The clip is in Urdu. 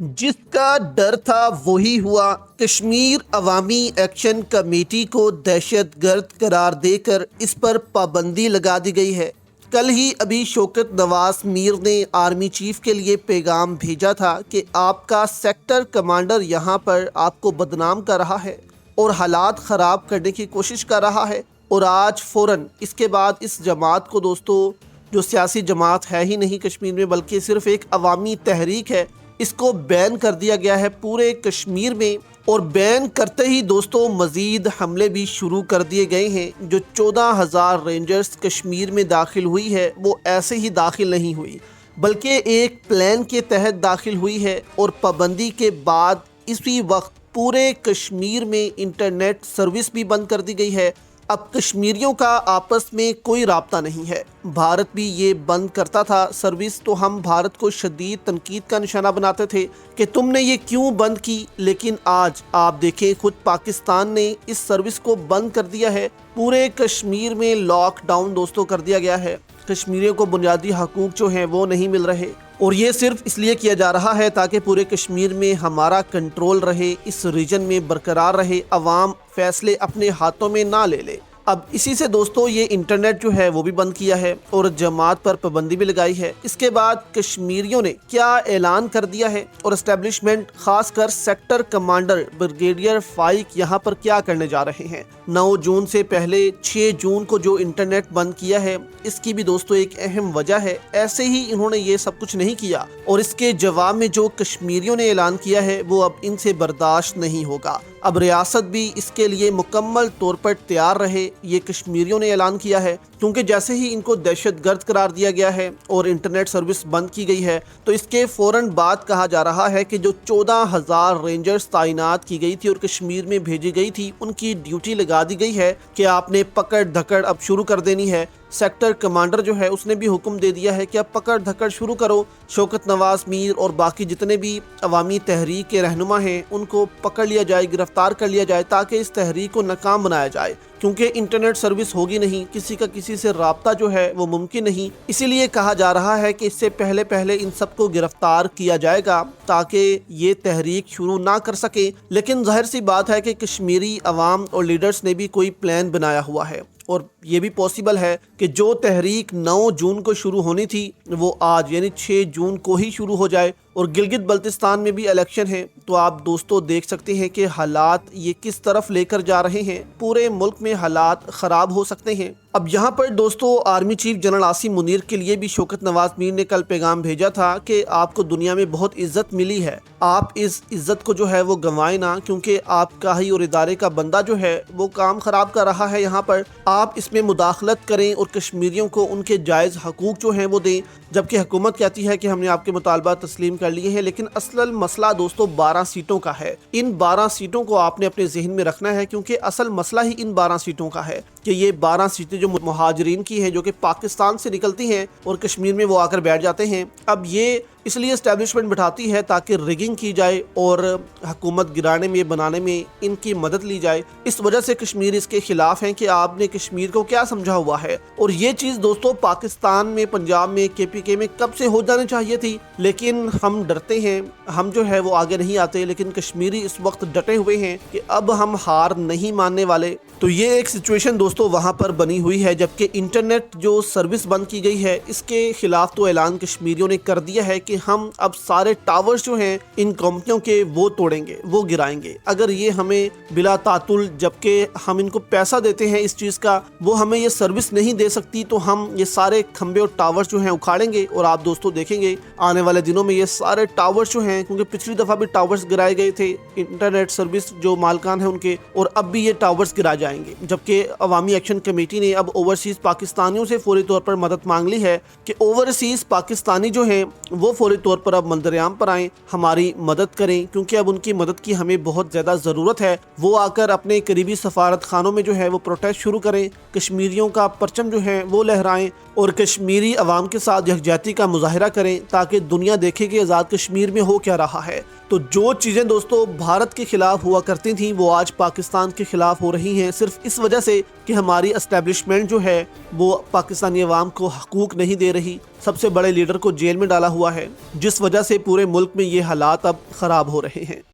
جس کا ڈر تھا وہی ہوا۔ کشمیر عوامی ایکشن کمیٹی کو دہشت گرد قرار دے کر اس پر پابندی لگا دی گئی ہے۔ کل ہی ابھی شوکت نواز میر نے آرمی چیف کے لیے پیغام بھیجا تھا کہ آپ کا سیکٹر کمانڈر یہاں پر آپ کو بدنام کر رہا ہے اور حالات خراب کرنے کی کوشش کر رہا ہے، اور آج فوراً اس کے بعد اس جماعت کو دوستو، جو سیاسی جماعت ہے ہی نہیں کشمیر میں بلکہ صرف ایک عوامی تحریک ہے، اس کو بین کر دیا گیا ہے پورے کشمیر میں۔ اور بین کرتے ہی دوستو مزید حملے بھی شروع کر دیے گئے ہیں۔ جو 14,000 رینجرز کشمیر میں داخل ہوئی ہے وہ ایسے ہی داخل نہیں ہوئی بلکہ ایک پلان کے تحت داخل ہوئی ہے، اور پابندی کے بعد اسی وقت پورے کشمیر میں انٹرنیٹ سروس بھی بند کر دی گئی ہے۔ اب کشمیریوں کا آپس میں کوئی رابطہ نہیں ہے۔ بھارت بھی یہ بند کرتا تھا سروس تو ہم بھارت کو شدید تنقید کا نشانہ بناتے تھے کہ تم نے یہ کیوں بند کی، لیکن آج آپ دیکھیں خود پاکستان نے اس سروس کو بند کر دیا ہے۔ پورے کشمیر میں لاک ڈاؤن دوستوں کر دیا گیا ہے۔ کشمیریوں کو بنیادی حقوق جو ہیں وہ نہیں مل رہے، اور یہ صرف اس لیے کیا جا رہا ہے تاکہ پورے کشمیر میں ہمارا کنٹرول رہے، اس ریجن میں برقرار رہے، عوام فیصلے اپنے ہاتھوں میں نہ لے لے۔ اب اسی سے دوستو یہ انٹرنیٹ جو ہے وہ بھی بند کیا ہے اور جماعت پر پابندی بھی لگائی ہے۔ اس کے بعد کشمیریوں نے کیا اعلان کر دیا ہے، اور اسٹیبلشمنٹ خاص کر سیکٹر کمانڈر بریگیڈیئر فائق یہاں پر کیا کرنے جا رہے ہیں۔ 9 جون سے پہلے 6 جون کو جو انٹرنیٹ بند کیا ہے، اس کی بھی دوستو ایک اہم وجہ ہے۔ ایسے ہی انہوں نے یہ سب کچھ نہیں کیا، اور اس کے جواب میں جو کشمیریوں نے اعلان کیا ہے وہ اب ان سے برداشت نہیں ہوگا۔ اب ریاست بھی اس کے لیے مکمل طور پر تیار رہے، یہ کشمیریوں نے اعلان کیا ہے، کیونکہ جیسے ہی ان کو دہشت گرد قرار دیا گیا ہے اور انٹرنیٹ سروس بند کی گئی ہے، تو اس کے فوراً بعد کہا جا رہا ہے کہ جو 14,000 رینجرز تعینات کی گئی تھی اور کشمیر میں بھیجی گئی تھی، ان کی ڈیوٹی لگا دی گئی ہے کہ آپ نے پکڑ دھکڑ اب شروع کر دینی ہے۔ سیکٹر کمانڈر جو ہے اس نے بھی حکم دے دیا ہے کہ اب پکڑ دھکڑ شروع کرو۔ شوکت نواز میر اور باقی جتنے بھی عوامی تحریک کے رہنما ہیں ان کو پکڑ لیا جائے، گرفتار کر لیا جائے، تاکہ اس تحریک کو ناکام بنایا جائے، کیونکہ انٹرنیٹ سروس ہوگی نہیں، کسی کا کسی سے رابطہ جو ہے وہ ممکن نہیں۔ اسی لیے کہا جا رہا ہے کہ اس سے پہلے ان سب کو گرفتار کیا جائے گا تاکہ یہ تحریک شروع نہ کر سکے۔ لیکن ظاہر سی بات ہے کہ کشمیری عوام اور لیڈرز نے بھی کوئی پلان بنایا ہوا ہے، اور یہ بھی پاسبل ہے کہ جو تحریک 9 جون کو شروع ہونی تھی وہ آج یعنی 6 جون کو ہی شروع ہو جائے۔ اور گلگت بلتستان میں بھی الیکشن ہے، تو آپ دوستو دیکھ سکتے ہیں کہ حالات یہ کس طرف لے کر جا رہے ہیں۔ پورے ملک میں حالات خراب ہو سکتے ہیں۔ اب یہاں پر دوستو army chief general Asim Munir کے لیے بھی شوکت نواز میر نے کل پیغام بھیجا تھا کہ آپ کو دنیا میں بہت عزت ملی ہے، آپ اس عزت کو جو ہے وہ گنوائیں نہ، کیونکہ آپ کا ہی اور ادارے کا بندہ جو ہے وہ کام خراب کر رہا ہے یہاں پر، آپ اس میں مداخلت کریں اور کشمیریوں کو ان کے جائز حقوق جو ہیں وہ دیں۔ جبکہ حکومت کہتی ہے کہ ہم نے آپ کے مطالبات تسلیم کر لیے ہیں، لیکن اصل مسئلہ دوستو 12 سیٹوں کا ہے۔ ان 12 سیٹوں کو آپ نے اپنے ذہن میں رکھنا ہے، کیونکہ اصل مسئلہ ہی ان 12 سیٹوں کا ہے کہ یہ 12 سیٹیں جو مہاجرین کی ہیں، جو کہ پاکستان سے نکلتی ہیں اور کشمیر میں وہ آ کر بیٹھ جاتے ہیں۔ اب یہ اس لیے اسٹیبلشمنٹ بٹھاتی ہے تاکہ ریگنگ کی جائے اور حکومت گرانے میں بنانے میں ان کی مدد لی جائے۔ اس وجہ سے کشمیر اس کے خلاف ہیں کہ آپ نے کشمیر کو کیا سمجھا ہوا ہے، اور یہ چیز دوستو پاکستان میں، پنجاب میں، KPK میں کب سے ہو جانی چاہیے تھی، لیکن ہم ڈرتے ہیں، ہم جو ہے وہ آگے نہیں آتے۔ لیکن کشمیری اس وقت ڈٹے ہوئے ہیں کہ اب ہم ہار نہیں ماننے والے۔ تو یہ ایک سچویشن دوستو وہاں پر بنی ہوئی ہے، جبکہ انٹرنیٹ جو سروس بند کی گئی ہے اس کے خلاف تو اعلان کشمیریوں نے کر دیا ہے کہ ہم اب سارے ٹاورز جو ہیں ان کمپنیوں کے وہ توڑیں گے، وہ گرائیں گے۔ اگر یہ ہمیں بلا تعطل، جبکہ ہم ان کو پیسہ دیتے ہیں اس چیز کا، وہ ہمیں یہ سروس نہیں دے سکتی، تو ہم یہ سارے کھمبے اور ٹاورز جو ہیں اکھاڑیں گے۔ اور آپ دوستو دیکھیں گے آنے والے دنوں میں یہ سارے ٹاورز جو ہیں، کیونکہ پچھلی دفعہ بھی ٹاورز گرائے گئے تھے انٹرنیٹ سروس جو مالکان ہیں ان کے، اور اب بھی یہ ٹاورز گرا جائیں گے۔ جبکہ عوامی ایکشن کمیٹی نے اب اوورسیز پاکستانیوں سے فوری طور پر مدد مانگ لی ہے کہ اوورسیز پاکستانی جو ہیں وہ فوری طور پر اب منظر-عام پر آئیں، ہماری مدد کریں، کیونکہ اب ان کی مدد کی ہمیں بہت زیادہ ضرورت ہے۔ وہ آ کر اپنے قریبی سفارت خانوں میں جو ہے وہ پروٹیسٹ شروع کریں، کشمیریوں کا پرچم جو ہے وہ لہرائیں اور کشمیری عوام کے ساتھ یکجہتی کا مظاہرہ کریں، تاکہ دنیا دیکھے کہ آزاد کشمیر میں ہو کیا رہا ہے۔ تو جو چیزیں دوستو بھارت کے خلاف ہوا کرتی تھیں وہ آج پاکستان کے خلاف ہو رہی ہیں، صرف اس وجہ سے کہ ہماری اسٹیبلشمنٹ جو ہے وہ پاکستانی عوام کو حقوق نہیں دے رہی، سب سے بڑے لیڈر کو جیل میں ڈالا ہوا ہے، جس وجہ سے پورے ملک میں یہ حالات اب خراب ہو رہے ہیں۔